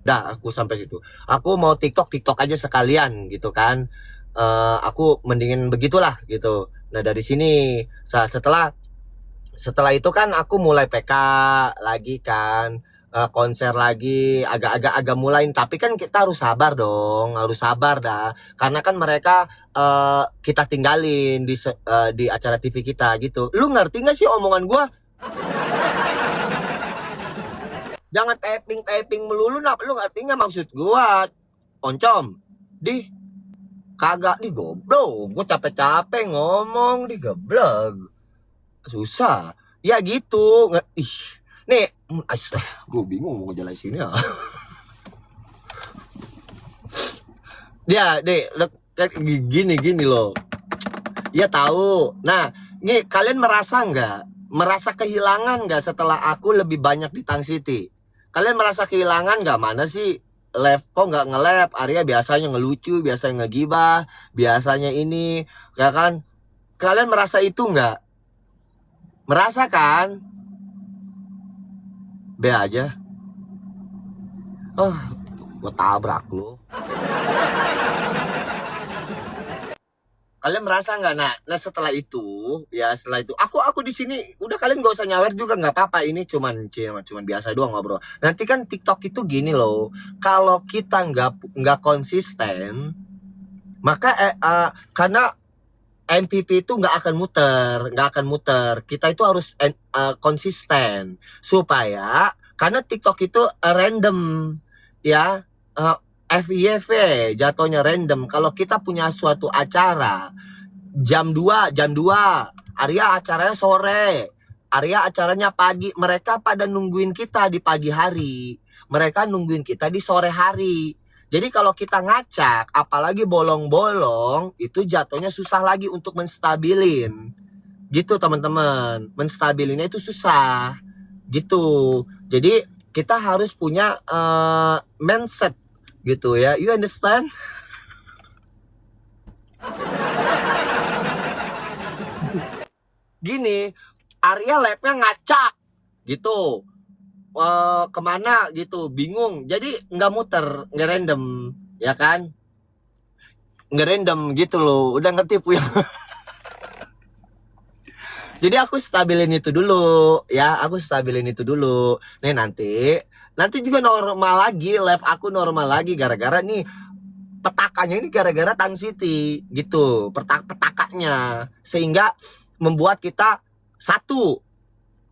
Udah, aku sampai situ. Aku mau TikTok, TikTok aja sekalian gitu kan. Aku mendingin begitulah gitu. Nah dari sini setelah setelah itu kan aku mulai PK lagi kan, konser lagi, agak mulai. Tapi kan kita harus sabar dong, harus sabar dah. Karena kan mereka kita tinggalin di acara TV kita gitu. Lu ngerti nggak sih omongan gua? Jangan typing melulu, nah lu ngerti nggak maksud gua? Oncom, di kagak di goblok, gua capek-capek ngomong di geblek. Susah. Ya gitu. Ih. Nih, gue bingung mau jelasin ya. Dia, deh, gini loh. Ya tahu. Nah, nih kalian merasa nggak? Merasa kehilangan nggak setelah aku lebih banyak di Tang City? Kalian merasa kehilangan nggak? Mana sih? Live kok nggak nge-live? Arya biasanya ngelucu, biasanya ngegibah, biasanya ini, ya kan? Kalian merasa itu nggak? Merasa kan? Be aja. Oh, gue tabrak lu. Kalian merasa nggak? Nah setelah itu, ya setelah itu, aku di sini udah, kalian gak usah nyawer juga nggak apa-apa. Ini cuman biasa doang ngobrol. Nanti kan TikTok itu gini loh, kalau kita nggak konsisten, maka karena MPP itu nggak akan muter. Kita itu harus konsisten supaya, karena TikTok itu random ya, FIV jatuhnya random. Kalau kita punya suatu acara jam 2, Arya acaranya sore, Arya acaranya pagi, mereka pada nungguin kita di pagi hari, mereka nungguin kita di sore hari. Jadi kalau kita ngacak, apalagi bolong-bolong, itu jatuhnya susah lagi untuk menstabilin. Gitu teman-teman, menstabilinnya itu susah. Gitu. Jadi kita harus punya mindset gitu ya. You understand? Gini, Arya labnya ngacak gitu. Kemana gitu, bingung. Jadi nggak muter, nggak random, ya kan? Nggak random gitu loh. Udah ngerti Puy? Jadi aku stabilin itu dulu, ya. Aku stabilin itu dulu. Nih nanti juga normal lagi, live aku normal lagi gara-gara nih petakannya ini, gara-gara Tang City gitu. Petakanya sehingga membuat kita satu,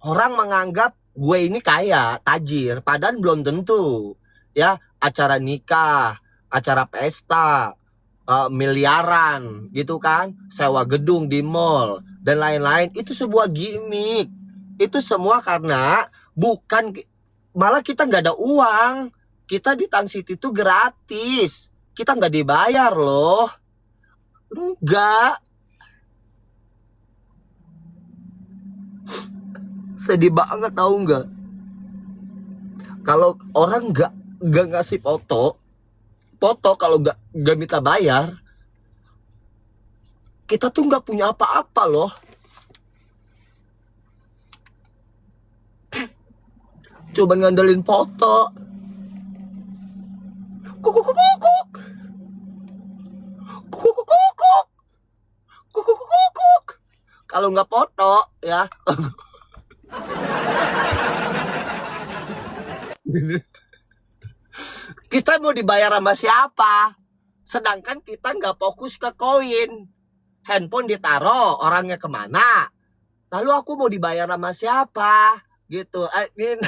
orang menganggap gue ini kaya, tajir, padahal belum tentu. Ya, acara nikah, acara pesta, miliaran gitu kan, sewa gedung di mall dan lain-lain, itu sebuah gimmick. Itu semua karena bukan, malah kita nggak ada uang. Kita di Tan City itu gratis. Kita nggak dibayar loh. Enggak. Sedih banget tahu nggak? Kalau orang nggak ngasih foto kalau nggak minta bayar, kita tuh nggak punya apa-apa loh. Coba ngandelin foto. Kuk kuk kuk kuk kuk kuk kuk kuk kuk kuk kuk. Kalau nggak foto ya, kita mau dibayar sama siapa? Sedangkan kita nggak fokus ke koin. Handphone ditaro, orangnya kemana? Lalu aku mau dibayar sama siapa? Gitu. Ini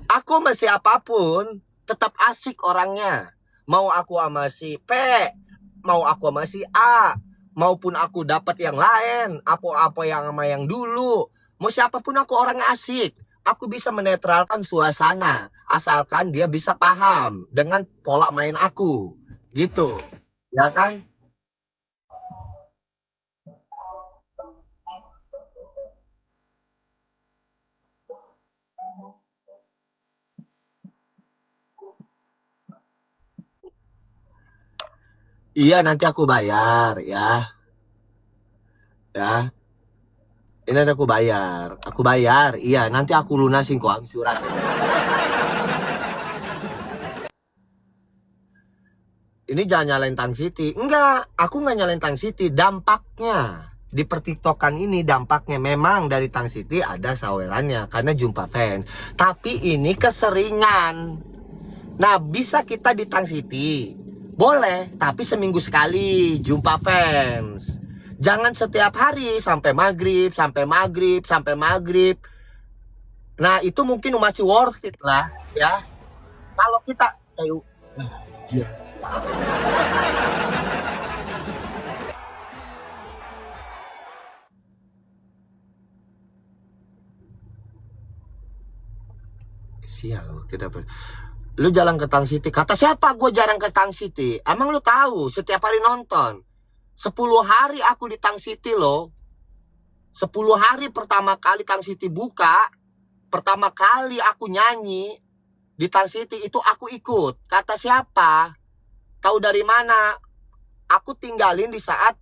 aku sama siapapun tetap asik orangnya. Mau aku sama si P, mau aku sama si A, maupun aku dapat yang lain, apa yang sama yang dulu, mau siapapun aku orang asik. Aku bisa menetralkan suasana asalkan dia bisa paham dengan pola main aku. Gitu. Ya kan? Iya, nanti aku bayar ya. Ya. Ini ada aku bayar, iya nanti aku lunasin kok angsuran. Ini jangan nyalain Tang Siti. Enggak, aku nggak nyalain Tang Siti. Dampaknya di pertiktokan ini dampaknya memang dari Tang Siti ada sawerannya karena jumpa fans. Tapi ini keseringan. Nah, bisa kita di Tang Siti. Boleh, tapi seminggu sekali jumpa fans. Jangan setiap hari sampai maghrib, sampai maghrib, sampai maghrib. Nah, itu mungkin masih worth it lah, ya. Kalau kita kayak yes. Sial lu, kenapa? Lu jalan ke Tang City. Kata siapa gue jarang ke Tang City? Emang lu tahu setiap hari nonton? 10 hari aku di Tang City loh. 10 hari pertama kali Tang City buka. Pertama kali aku nyanyi di Tang City itu aku ikut. Kata siapa? Tahu dari mana? Aku tinggalin di saat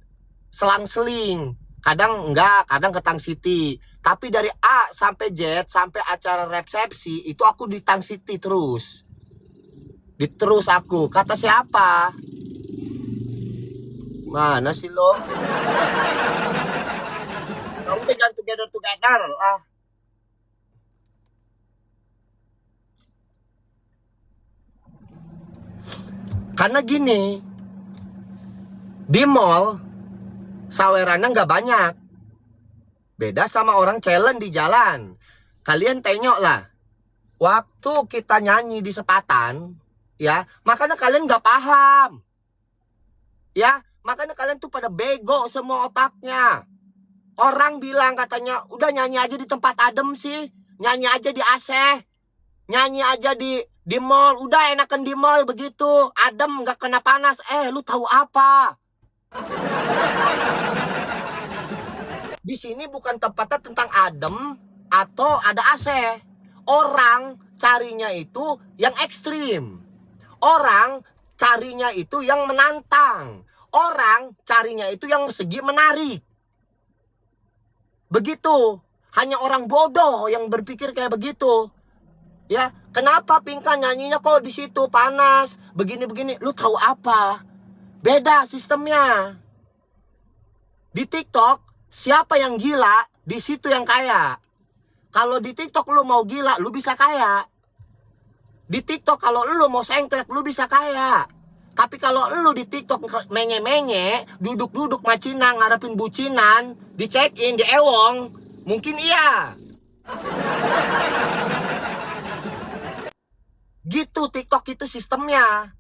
selang-seling. Kadang enggak, kadang ke Tang City. Tapi dari A sampai Z, sampai acara resepsi, itu aku di Tang City terus. Diterus aku. Kata siapa? Mana sih lo? Kamu jangan together ah. Karena gini, di mall sawerannya nggak banyak. Beda sama orang challenge di jalan. Kalian tengok lah. Waktu kita nyanyi di Sepatan, ya, makanya kalian nggak paham. Ya, makanya kalian tuh pada bego semua otaknya. Orang bilang katanya, udah nyanyi aja di tempat adem sih. Nyanyi aja di AC. Nyanyi aja di mall. Udah enakan di mall begitu. Adem, nggak kena panas. Lu tahu apa? Di sini bukan tempatnya tentang adem atau ada AC. Orang carinya itu yang ekstrim. Orang carinya itu yang menantang. Orang carinya itu yang segi menarik. Begitu. Hanya orang bodoh yang berpikir kayak begitu. Ya, kenapa Pinkan nyanyinya kok di situ panas, begini-begini? Lu tahu apa? Beda sistemnya. Di TikTok, siapa yang gila, di situ yang kaya. Kalau di TikTok lu mau gila, lu bisa kaya. Di TikTok kalau lu mau sengklek, lu bisa kaya. Tapi kalau lu di TikTok menye-menye, duduk-duduk macina, ngarepin bucinan, di check-in, di ewong, mungkin iya. Gitu TikTok itu sistemnya.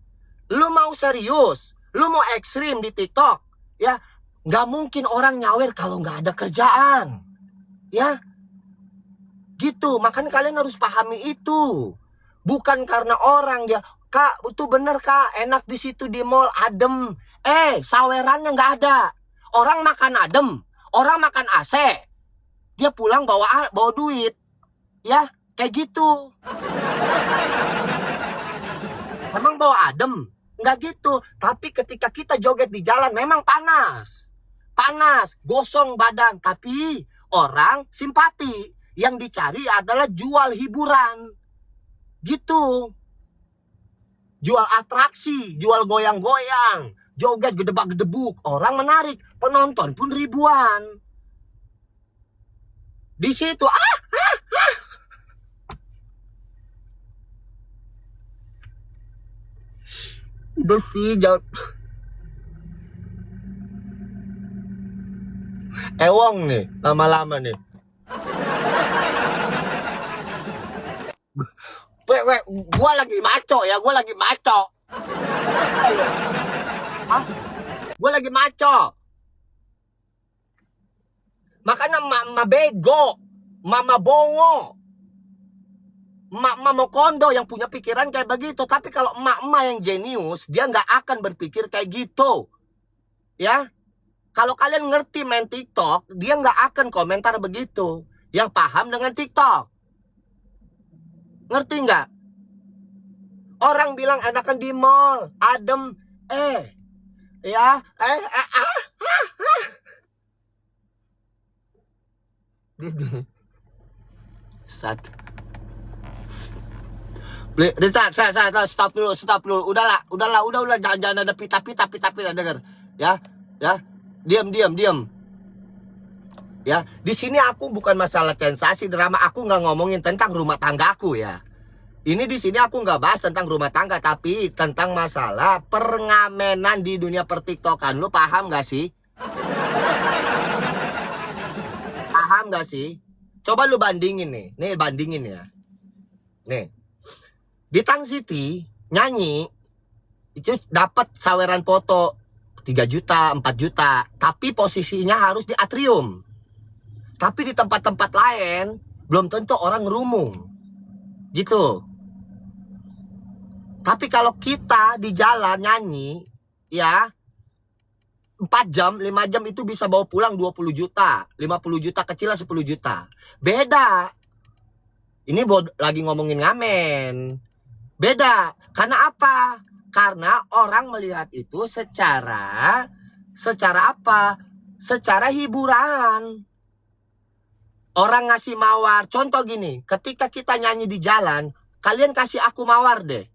Lu mau serius, lu mau ekstrim di TikTok, ya nggak mungkin orang nyawer kalau nggak ada kerjaan, ya. Gitu, makanya kalian harus pahami itu. Bukan karena orang dia, Kak, itu bener Kak, enak di situ di mall, adem. Sawerannya nggak ada. Orang makan adem, orang makan AC. Dia pulang bawa duit. Ya, kayak gitu. Emang bawa adem? Nggak gitu. Tapi ketika kita joget di jalan memang panas. Panas, gosong badan. Tapi orang simpati. Yang dicari adalah jual hiburan. Gitu. Jual atraksi, jual goyang-goyang. Joget gedebak-gedebuk. Orang menarik. Penonton pun ribuan. Di situ, udah sih, jauh. Ewong nih, lama-lama nih. Gue lagi maco ya, gue lagi maco. Gue lagi maco. Makanya mama bego, mama bongo, mama kondo yang punya pikiran kayak begitu. Tapi kalau emak-emak yang jenius, dia nggak akan berpikir kayak gitu. Ya, kalau kalian ngerti main TikTok, dia nggak akan komentar begitu. Yang paham dengan TikTok. Ngerti nggak? Orang bilang enakan di mall, adem. Sat. Rita, stop dulu. Udahlah, jangan ada pita, denger. Ya, ya, diam. Ya, di sini aku bukan masalah sensasi drama, aku nggak ngomongin tentang rumah tanggaku ya. Ini di sini aku nggak bahas tentang rumah tangga, tapi tentang masalah perngamenan di dunia pertiktokan. Lu paham nggak sih? Paham nggak sih? Coba lu bandingin nih bandingin ya. Nih, di Tang City nyanyi itu dapat saweran foto 3 juta, 4 juta, tapi posisinya harus di atrium. Tapi di tempat-tempat lain belum tentu orang ngerumung. Gitu. Tapi kalau kita di jalan nyanyi, ya 4 jam, 5 jam itu bisa bawa pulang 20 juta, 50 juta kecil 10 juta. Beda. Ini lagi ngomongin ngamen. Beda. Karena apa? Karena orang melihat itu secara apa? Secara hiburan. Orang ngasih mawar. Contoh gini, ketika kita nyanyi di jalan, kalian kasih aku mawar deh.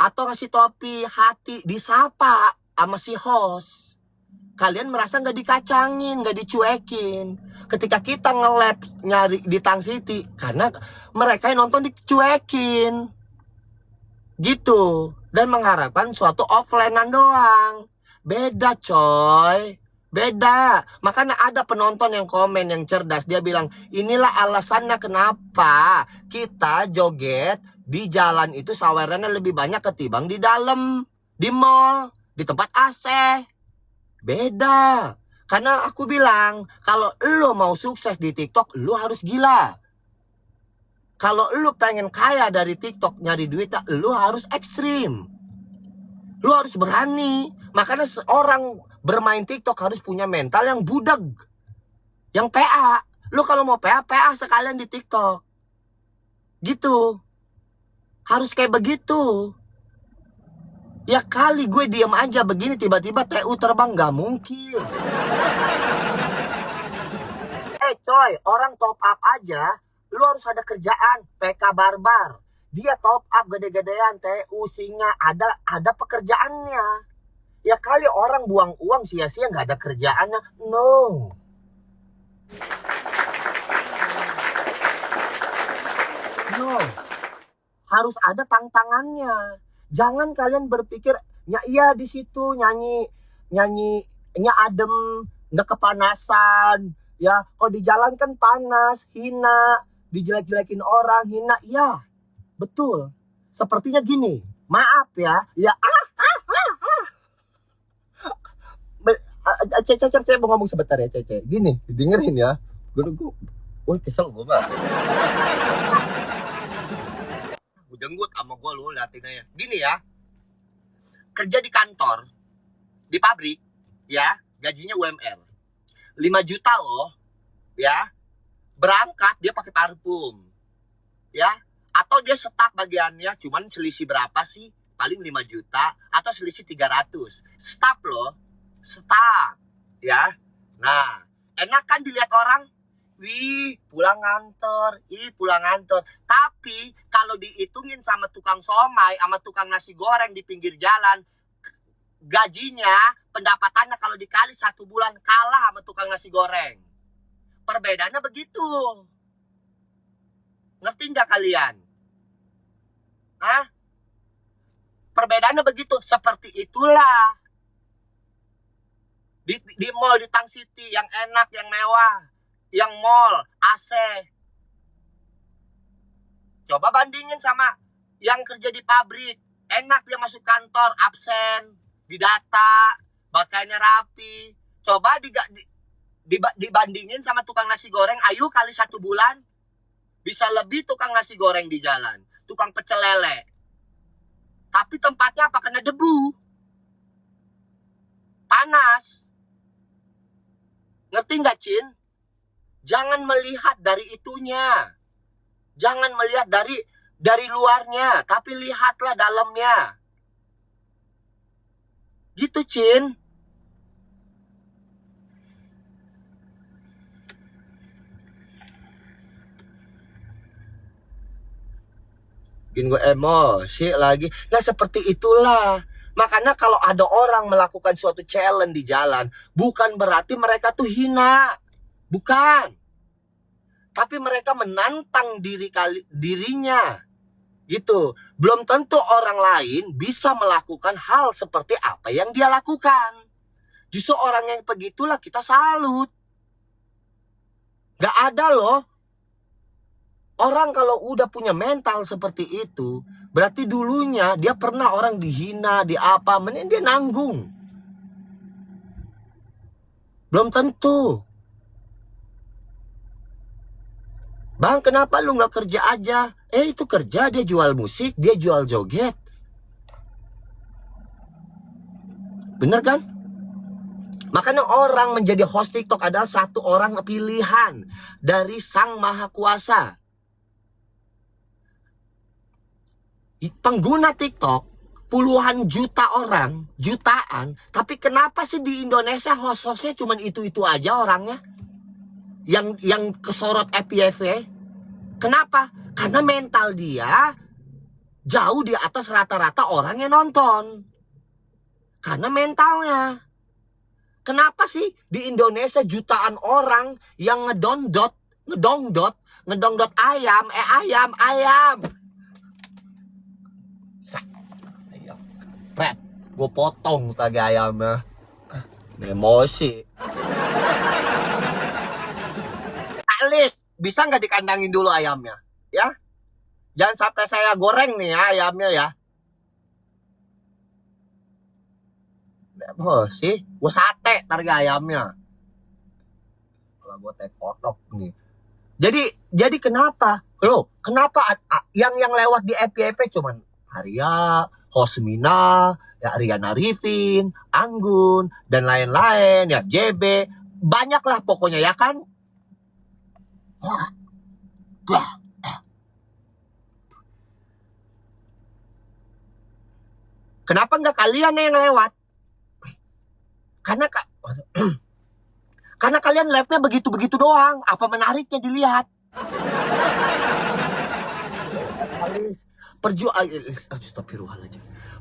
Atau ngasih topi, hati, disapa sama si host. Kalian merasa nggak dikacangin, nggak dicuekin. Ketika kita nge-lab nyari di Tang City, karena mereka yang nonton dicuekin. Gitu. Dan mengharapkan suatu offline-an doang. Beda coy. Beda. Makanya ada penonton yang komen yang cerdas. Dia bilang, inilah alasannya kenapa kita joget di jalan itu sawerannya lebih banyak ketimbang di dalam, di mall, di tempat AC. Beda. Karena aku bilang, kalau lo mau sukses di TikTok, lo harus gila. Kalau lo pengen kaya dari TikTok, nyari duit, lo harus ekstrim. Lo harus berani. Makanya seorang bermain TikTok harus punya mental yang budeg. Yang PA. Lo kalau mau PA sekalian di TikTok. Gitu. Harus kayak begitu. Ya kali gue diam aja begini tiba-tiba TU terbang, gak mungkin. Coy, orang top up aja, lu harus ada kerjaan. PK Barbar, dia top up gede-gedean, TU Singa, ada pekerjaannya. Ya kali orang buang uang sia-sia nggak ada kerjaannya. No. Harus ada tantangannya. Jangan kalian berpikir, ya iya di situ nyanyinya adem, nggak kepanasan. Ya, kalau di jalan kan panas, hina, dijelek-jelekin orang, hina. Ya, betul. Sepertinya gini, maaf ya, Cece mau ngomong sebentar ya, Cece. Gini, dengerin ya. Gue kesel gue mah. Jenggut sama gue, lu liatin aja. Gini ya, kerja di kantor, di pabrik, ya, gajinya UMR 5 juta loh, ya. Berangkat dia pakai parfum, ya. Atau dia staf bagiannya, cuman selisih berapa sih? Paling 5 juta atau selisih 300. Staf loh, staf, ya. Nah, enak kan dilihat orang? Wih, pulang ngantor. Tapi kalau dihitungin sama tukang somai, sama tukang nasi goreng di pinggir jalan, gajinya, pendapatannya kalau dikali 1 bulan kalah sama tukang nasi goreng. Perbedaannya begitu. Ngerti nggak kalian? Hah? Perbedaannya begitu. Seperti itulah. Di mall, di Tang City, yang enak, yang mewah. Yang mall, AC. Coba bandingin sama yang kerja di pabrik. Enak dia masuk kantor, absen, didata, pakaiannya rapi. Coba dibandingin sama tukang nasi goreng. Ayo kali 1 bulan, bisa lebih tukang nasi goreng di jalan. Tukang pecel lele. Tapi tempatnya apa? Kena debu. Panas. Ngerti nggak, Cin? Jangan melihat dari itunya. Jangan melihat dari luarnya, tapi lihatlah dalamnya. Gitu, Cin. bikin gue emosi lagi. Nah seperti itulah. Makanya kalau ada orang melakukan suatu challenge di jalan, bukan berarti mereka tuh hina. Bukan. Tapi mereka menantang dirinya. Gitu. Belum tentu orang lain bisa melakukan hal seperti apa yang dia lakukan. Justru orang yang begitulah kita salut. Gak ada loh. Orang kalau udah punya mental seperti itu, berarti dulunya dia pernah orang dihina, di apa, mending dia nanggung. Belum tentu. Bang, kenapa lu gak kerja aja? Itu kerja, dia jual musik, dia jual joget. Bener kan? Makanya orang menjadi host TikTok adalah satu orang pilihan dari Sang Maha Kuasa. Pengguna TikTok puluhan juta orang, jutaan. Tapi kenapa sih di Indonesia host-hostnya cuma itu-itu aja orangnya? Yang kesorot FYP. Kenapa? Karena mental dia jauh di atas rata-rata orang yang nonton. Karena mentalnya. Kenapa sih di Indonesia jutaan orang yang ngedongdot ayam. Pret, gue potong tadi ayamnya. Emosi. Alis, bisa nggak dikandangin dulu ayamnya? Ya, jangan sampai saya goreng nih ya ayamnya ya. Emosi, gue sate targa ayamnya. Kalau gue kodok nih. Jadi kenapa? Loh, kenapa yang lewat di FYP cuman Arya, Hosmina, ya Riana Arifin, Anggun, dan lain-lain, ya JB, banyaklah pokoknya ya kan? Kenapa nggak kalian yang lewat? Karena kalian live-nya begitu-begitu doang. Apa menariknya dilihat?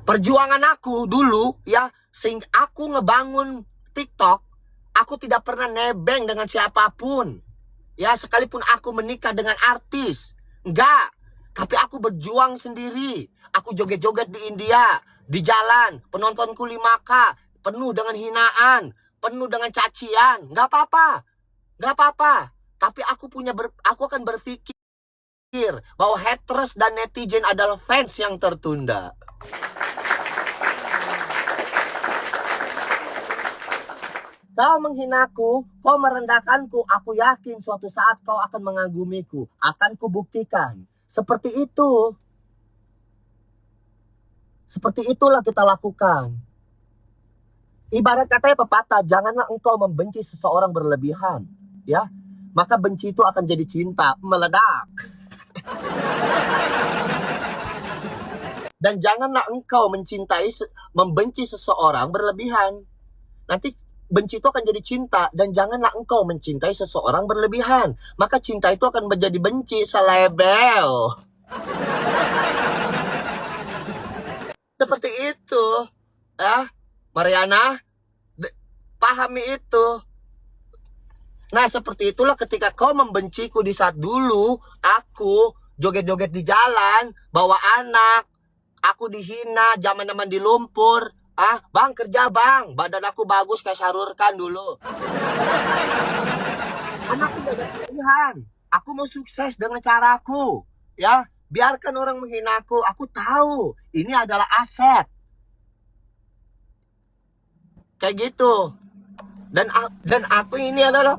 Perjuangan aku dulu ya, sehingga aku ngebangun TikTok, aku tidak pernah nebeng dengan siapapun. Ya, sekalipun aku menikah dengan artis, enggak. Tapi aku berjuang sendiri. Aku joget-joget di India, di jalan, penontonku 5K, penuh dengan hinaan, penuh dengan cacian. Enggak apa-apa. Enggak apa-apa. Tapi aku akan berpikir bahwa haters dan netizen adalah fans yang tertunda. Kau menghinaku, kau merendahkanku, aku yakin suatu saat kau akan mengagumiku. Akan kubuktikan. Seperti itu. Seperti itulah kita lakukan. Ibarat katanya pepatah, janganlah engkau membenci seseorang berlebihan. Ya, maka benci itu akan jadi cinta, meledak. Dan janganlah engkau membenci seseorang berlebihan. Nanti benci itu akan jadi cinta. Dan janganlah engkau mencintai seseorang berlebihan. Maka cinta itu akan menjadi benci, selebel. Seperti itu. Ya, Mariana, pahami itu. Nah, seperti itulah ketika kau membenciku di saat dulu aku joget-joget di jalan, bawa anak, aku dihina, zaman-zaman di lumpur. Bang, kerja bang, badan aku bagus kayak Shahrukh Khan dulu. Anakku gak ada pilihan. Aku mau sukses dengan caraku. Ya, biarkan orang menghina aku tahu ini adalah aset. Kayak gitu. Dan aku ini adalah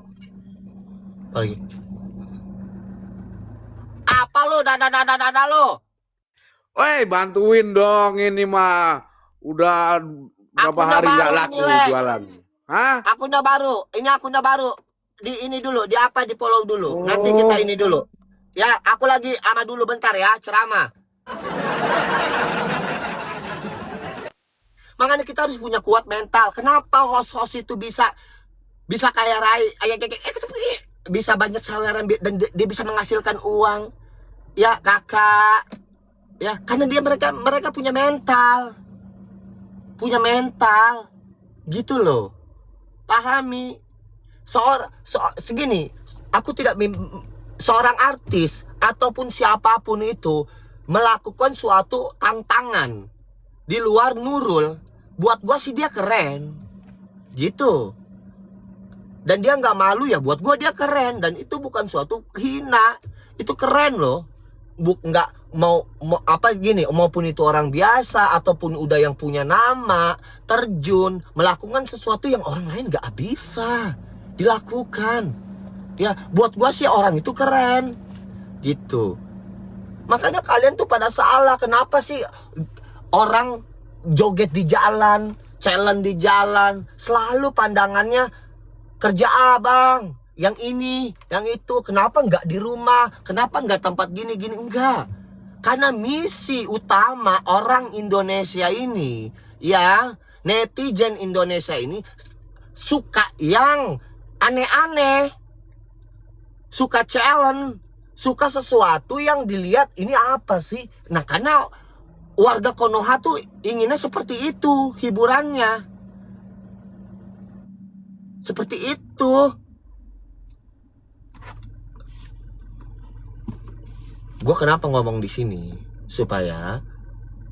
lagi. Apa lo dada lo? Woi, bantuin dong ini mah. Udah berapa hari nggak laku jualan. Hah? Akunnya baru. Ini akunnya baru. Di ini dulu, di follow dulu. Nanti kita ini dulu. Ya, aku lagi ama dulu bentar ya, ceramah. Makanya kita harus punya kuat mental. Kenapa host-host itu bisa kaya Rai, bisa banyak saweran dan dia bisa menghasilkan uang. Ya, kakak. Ya, karena mereka punya mental. Gitu loh. Pahami. Segini, aku tidak seorang artis ataupun siapapun itu melakukan suatu tantangan di luar Nurul, buat gua sih dia keren. Gitu. Dan dia nggak malu ya, buat gua dia keren, dan itu bukan suatu hina. Itu keren loh. Nggak mau apa gini, maupun itu orang biasa ataupun udah yang punya nama, terjun melakukan sesuatu yang orang lain nggak bisa dilakukan. Ya, buat gua sih orang itu keren. Gitu. Makanya kalian tuh pada salah. Kenapa sih orang joget di jalan, challenge di jalan, selalu pandangannya kerja abang, yang ini, yang itu. Kenapa nggak di rumah? Kenapa nggak tempat gini-gini? Enggak. Karena misi utama orang Indonesia ini, ya, netizen Indonesia ini suka yang aneh-aneh, suka challenge, suka sesuatu yang dilihat ini apa sih. Nah, karena warga Konoha tuh inginnya seperti itu hiburannya. Seperti itu. Gue kenapa ngomong di sini? Supaya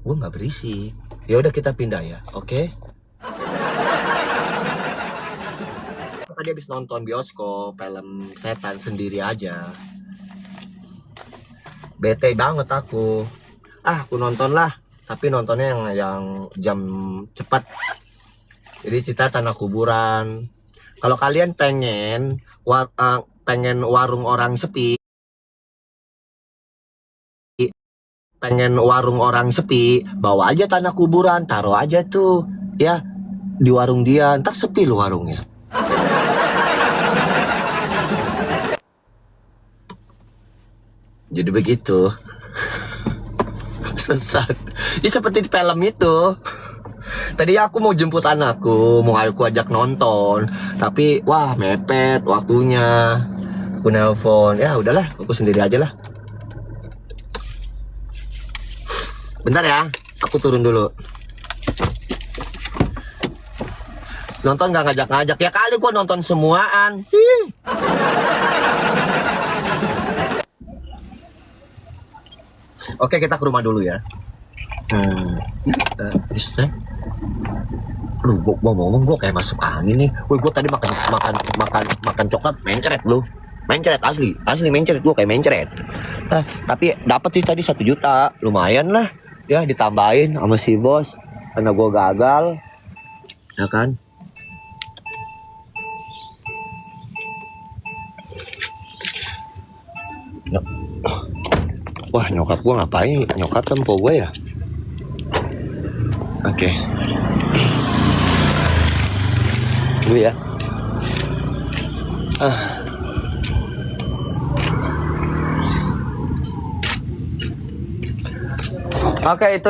gue nggak berisik. Ya udah, kita pindah ya, oke? Tadi habis nonton bioskop film setan sendiri aja. Bete banget aku. Aku nonton lah, tapi nontonnya yang jam cepat. Jadi cerita tanah kuburan. Kalau kalian pengen warung orang sepi, bawa aja tanah kuburan, taruh aja tuh ya di warung dia, ntar sepi lu warungnya. Jadi begitu. Sesat. Ya seperti di film itu. Tadi aku mau jemput anakku, mau aku ajak nonton, tapi wah mepet waktunya. Aku nelpon, ya udahlah, aku sendiri aja lah. Bentar ya, aku turun dulu. Nonton gak ngajak-ngajak, ya kali gua nonton semuaan. Oke, kita ke rumah dulu ya. Lu, gua ngomong gua kayak masuk angin nih. Woi, gua tadi makan coklat mencret lu. Mencret asli mencret, gua kayak mencret. Tapi dapat sih tadi 1 juta, lumayan lah. Ya ditambahin sama si bos karena gua gagal. Ya kan? Wah, nyokap gua ngapain? Nyokap tempo gua ya. Oke. Dulu ya. Oke, itu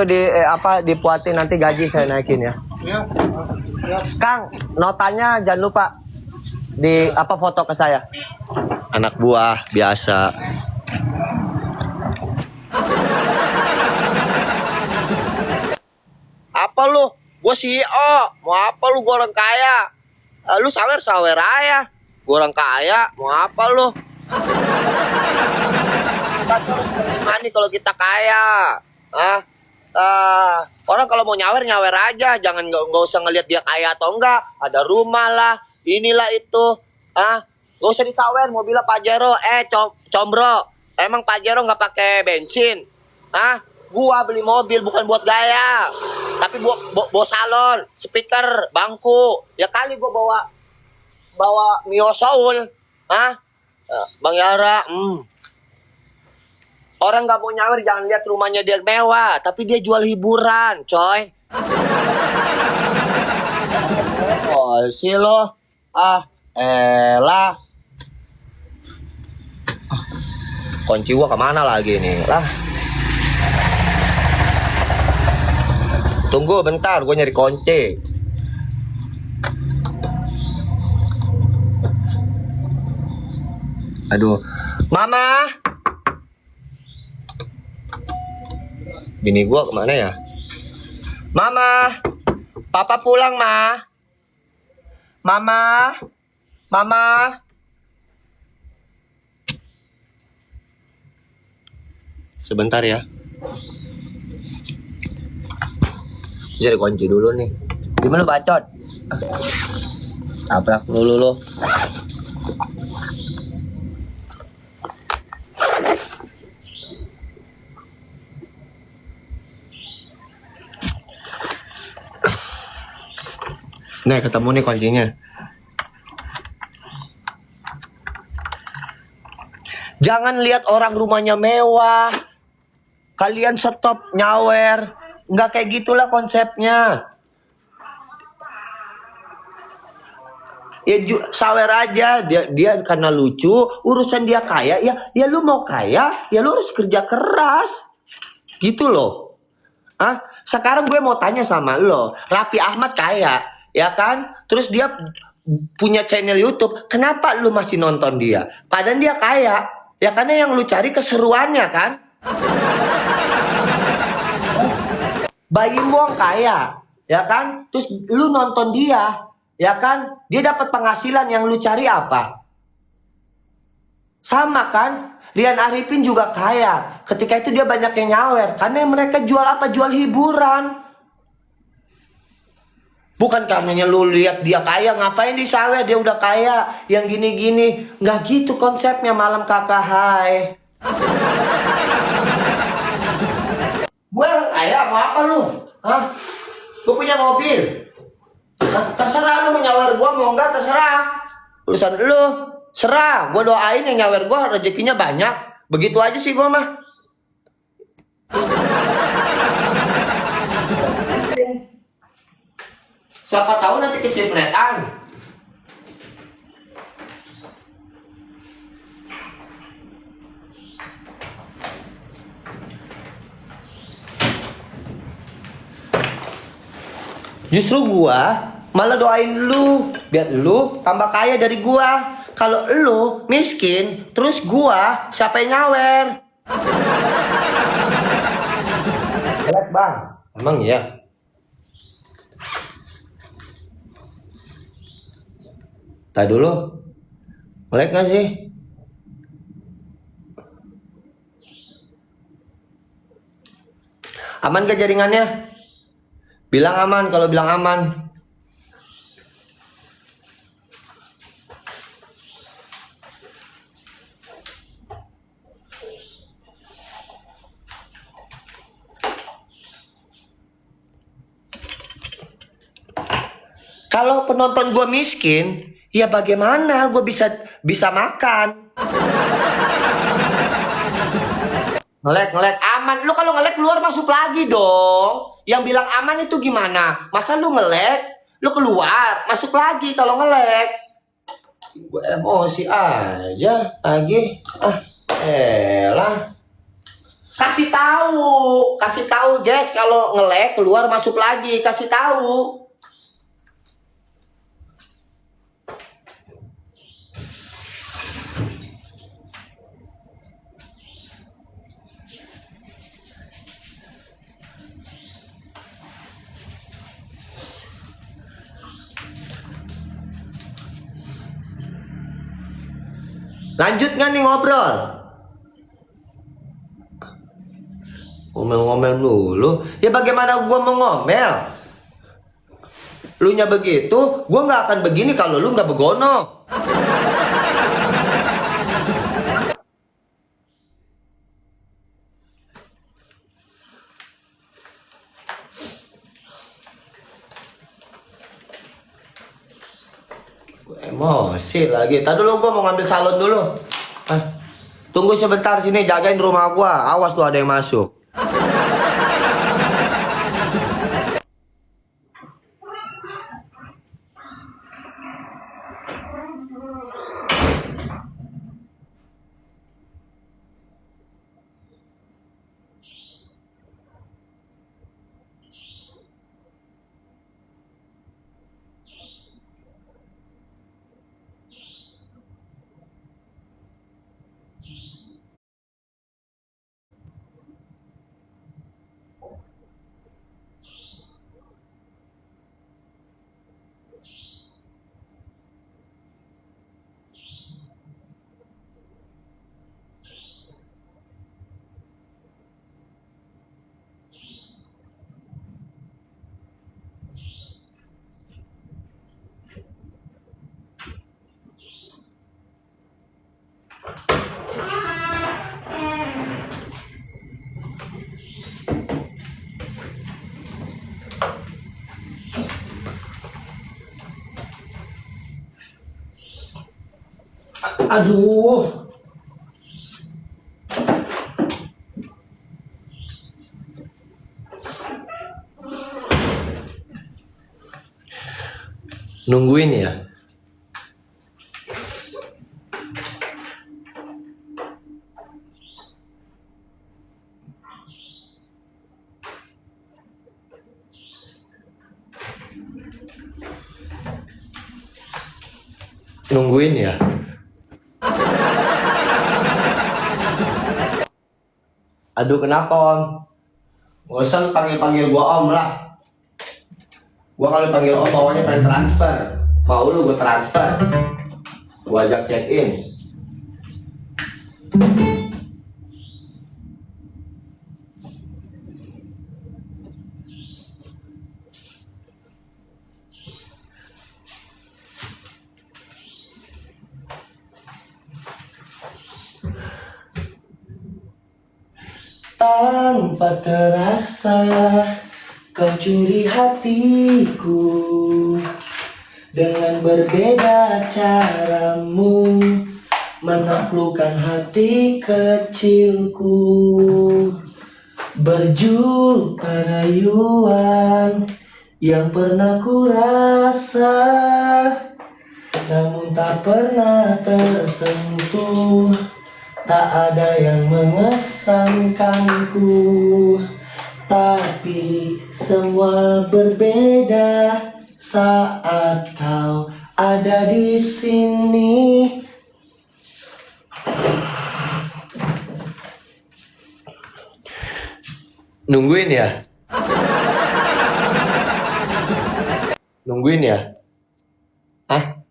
dipuatin, nanti gaji saya naikin ya. Kang, notanya jangan lupa foto ke saya. Anak buah biasa. Apa lu? Gue CEO. Mau apa lu? Gue orang kaya. Lu sawer aja. Gue orang kaya. Mau apa lu? Kita harus menerima nih kalau kita kaya. Orang kalau mau nyawer aja. Jangan nggak usah ngelihat dia kaya atau enggak. Ada rumah lah. Inilah itu. Gak usah disawer. Mobilnya Pajero. Combro. Emang Pajero nggak pakai bensin? Gua beli mobil bukan buat gaya, tapi buat salon, speaker, bangku. Ya kali gua bawa Mio Soul. Bang Yara, orang nggak mau nyawer jangan lihat rumahnya dia mewah, tapi dia jual hiburan, coy. Oh, sih lo. Elah. Kunci gua kemana lagi nih? Lah. Tunggu bentar, gue nyari kunci. Aduh, Mama. Bini gua kemana ya? Mama, papa pulang, Ma. Mama, mama. Sebentar ya. Jadi kunci dulu nih. Gimana bacot? Tabrak dulu lo. Nih ketemu nih kuncinya. Jangan lihat orang rumahnya mewah, kalian stop nyawer. Nggak kayak gitulah konsepnya. Ya sawer aja, dia karena lucu, urusan dia kaya, ya lu mau kaya, ya lu harus kerja keras. Gitu loh. Sekarang gue mau tanya sama lo, Raffi Ahmad kaya, ya kan? Terus dia punya channel YouTube, kenapa lu masih nonton dia? Padahal dia kaya, ya karena yang lu cari keseruannya kan? Bayi Muang kaya, ya kan? Terus lu nonton dia, ya kan? Dia dapat penghasilan, yang lu cari apa? Sama kan? Rian Arifin juga kaya. Ketika itu dia banyak yang nyawer, karena mereka jual apa? Jual hiburan. Bukan karenanya lu lihat dia kaya, ngapain disawer, dia udah kaya, yang gini-gini. Nggak gitu konsepnya Malam Kakak Hai. Gue yang kaya, mau apa lu? Gue punya mobil. Terserah lu mau nyawer gue, mau enggak terserah. Urusan lu. Serah, gue doain yang nyawer gue rezekinya banyak. Begitu aja sih gue mah. Siapa tahu nanti kecipretan. Justru gua malah doain lu biar lu tambah kaya dari gua. Kalau lu miskin, terus gua siapa yang nyawer? Jelek bang, emang iya. Tadi dulu, melek gak sih? Aman gak jaringannya? Bilang aman, kalau bilang aman. Kalau penonton gue miskin, ya bagaimana gue bisa makan? Ngelek aman. Lu kalau ngelek keluar masuk lagi dong. Yang bilang aman itu gimana? Masa lu ngelek, lu keluar masuk lagi kalau ngelek? Gue emosi aja lagi. Elah. Kasih tahu guys, kalau ngelek keluar masuk lagi, kasih tahu. Lanjut nggak nih ngobrol? Ngomel-ngomel dulu. Ya bagaimana gua mau ngomel? Lu nya begitu, gua nggak akan begini kalau lu nggak begonok. Gua emosi lagi. Tadi dulu gua mau ngambil salon dulu. Tunggu sebentar sini, jagain rumah gua. Awas tuh ada yang masuk. Aduh. Nungguin ya. Nungguin ya. Aduh, kenapa Om? Gak usah panggil-panggil gua Om lah. Gua kalau panggil Om bawanya pengen transfer. Mau lu gua transfer. Gua ajak check in. Tanpa terasa kau curi hatiku dengan berbeda caramu menaklukkan hati kecilku. Berjuta rayuan yang pernah ku rasa, namun tak pernah tersentuh. Tak ada yang mengesankanku, tapi semua berbeda saat kau ada di sini. Nungguin ya? Nungguin ya? Hah?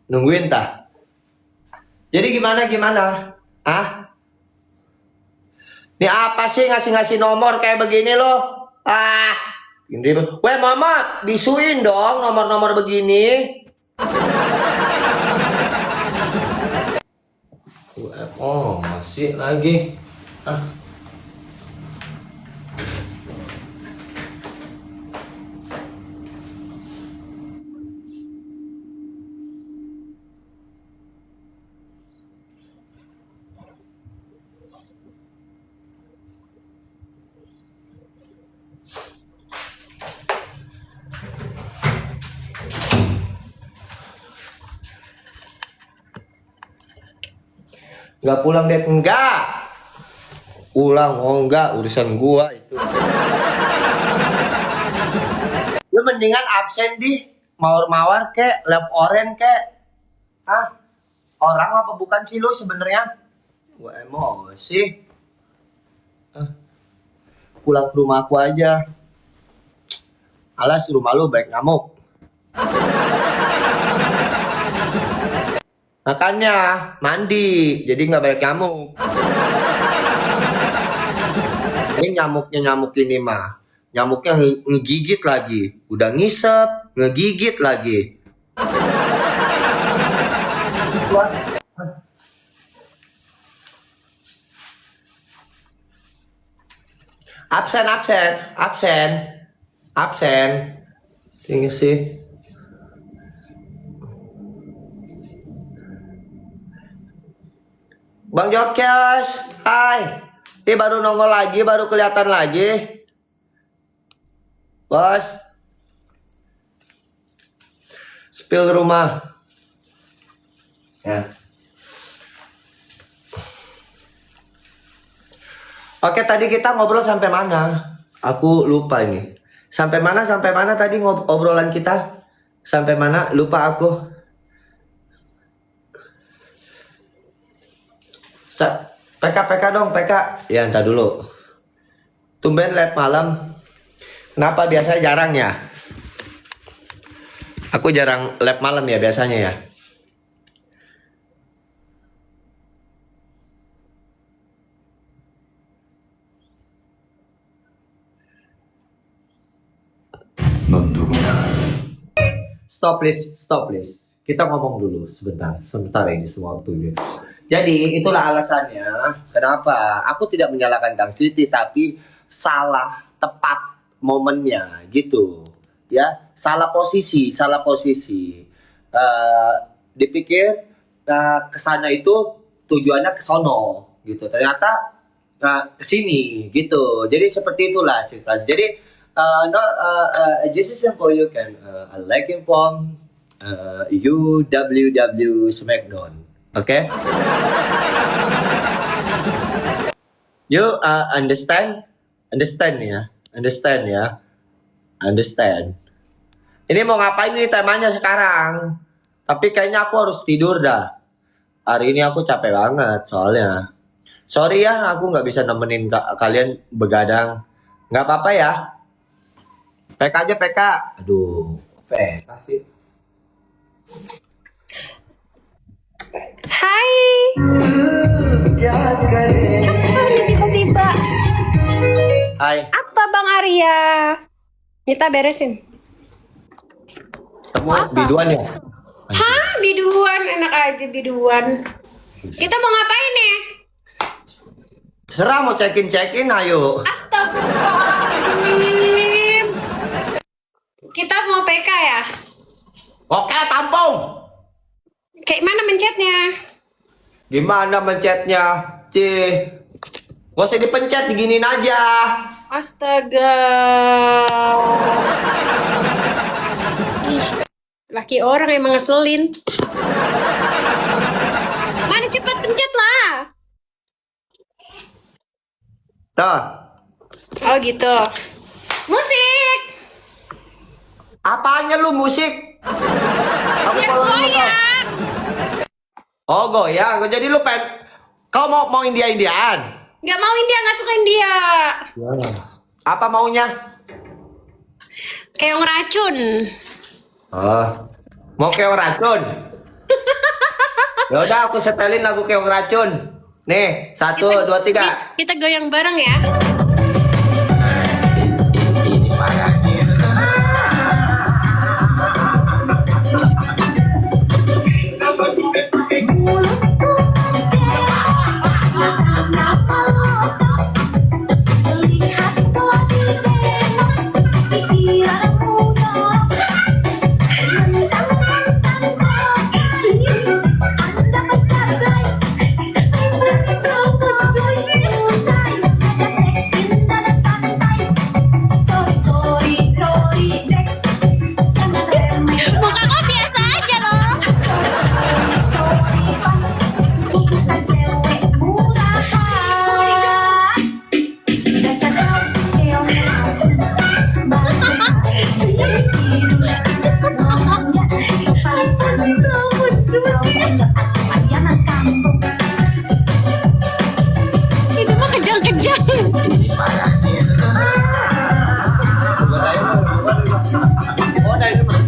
Nungguin tak? Jadi gimana? Ah? Ini apa sih ngasih nomor kayak begini loh? Ah, ini weh mama, bisuin dong nomor-nomor begini. Oh, masih lagi. Ah. Nggak pulang deh, enggak. Pulang, oh enggak, urusan gua itu. Lu mendingan absen di mawar-mawar kek, lab oren kek. Hah? Orang apa bukan sih lu sebenarnya? Gua emosi. Hah? Pulang ke rumah aku aja. Alas rumah lu baik ngamuk. Makanya mandi, jadi nggak banyak nyamuk. Ini nyamuk ini mah, nyamuknya ngegigit lagi, udah ngisep, ngegigit lagi. Absen. Tinggi sih. Bang Jokyas, hai. Dia baru nongol lagi, baru kelihatan lagi. Bos. Spill rumah. Ya. Oke, tadi kita ngobrol sampai mana? Aku lupa ini. Sampai mana tadi obrolan kita? Sampai mana? Lupa aku. PK dong, PK. Ya, entar dulu. Tumben live malam. Kenapa biasanya jarang ya? Aku jarang live malam ya biasanya ya. Stop please. Kita ngomong dulu sebentar ini semua waktunya. Jadi itulah alasannya kenapa aku tidak menyalahkan Kang Siti, tapi salah tepat momennya gitu ya, salah posisi. Dipikir ke sana itu tujuannya ke sono gitu. Ternyata ke sini gitu. Jadi seperti itulah cerita. Jadi no, just as simple you can like inform UWW Smackdown. Okay? You understand? Understand ya? Understand ya? Understand. Ini mau ngapain nih temanya sekarang? Tapi kayaknya aku harus tidur dah. Hari ini aku capek banget soalnya. Sorry ya, aku nggak bisa nemenin kalian begadang. Nggak apa-apa ya. PK aja PK. Aduh, PK sih. Hai. Kenapa tiba-tiba? Hai, Apa Bang Arya? Kita beresin. kamu biduan ya? Hah, biduan, enak aja biduan. Kita mau ngapain nih? Serah mau check-in, ayo. Astagfirullahaladzim. Kita mau PK ya? Oke, tampung. Kayak mana mencetnya? Gimana mencetnya? Cih. Gak usah dipencet, diginin aja. Astaga. Ih, laki orang emang ngeselin. Mana cepat pencet lah. Tuh. Oh gitu. Musik. Apanya lu musik? Kamu Ya kalau dulu tau. goyang. Oh goyang, jadi lu kau mau India-Indiaan? Gak mau India, gak suka India. Apa maunya? Keong racun. Oh, mau keong racun? Ya udah aku setelin lagu keong racun. Nih, 1, 2, 3. Kita goyang bareng ya. Ini parahnya. Muka kok biasa aja loh. Itu mah kejang-kejang. Oh, dari rumah.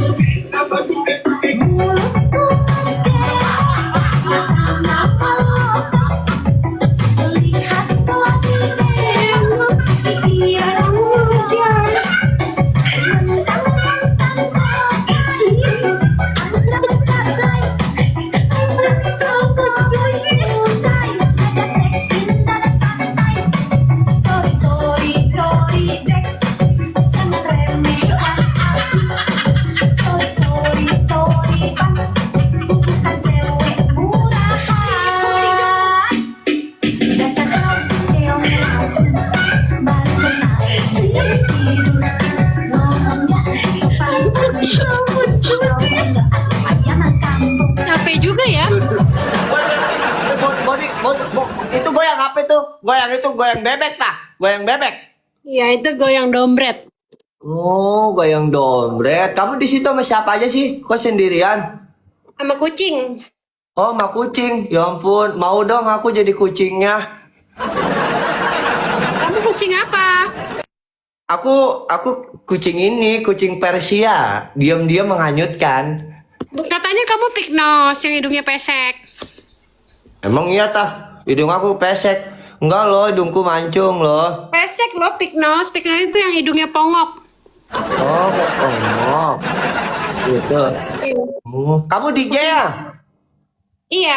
Capek juga ya. Itu goyang apa itu? Goyang bebek tah? Goyang bebek. Ya itu goyang dompet. Oh, goyang dompet. Kamu di situ sama siapa aja sih? Kok sendirian? Sama kucing. Oh, sama kucing. Ya ampun, mau dong aku jadi kucingnya. Kamu kucing apa? Aku kucing ini, kucing Persia. Diam-diam menghanyutkan. Katanya kamu piknos yang hidungnya pesek. Emang iya tah? Hidung aku pesek. Enggak loh, hidungku mancung loh. Pesek loh piknos. Piknos itu yang hidungnya pongok. Oh, kayak pongok. Gitu. Kamu DJ ya?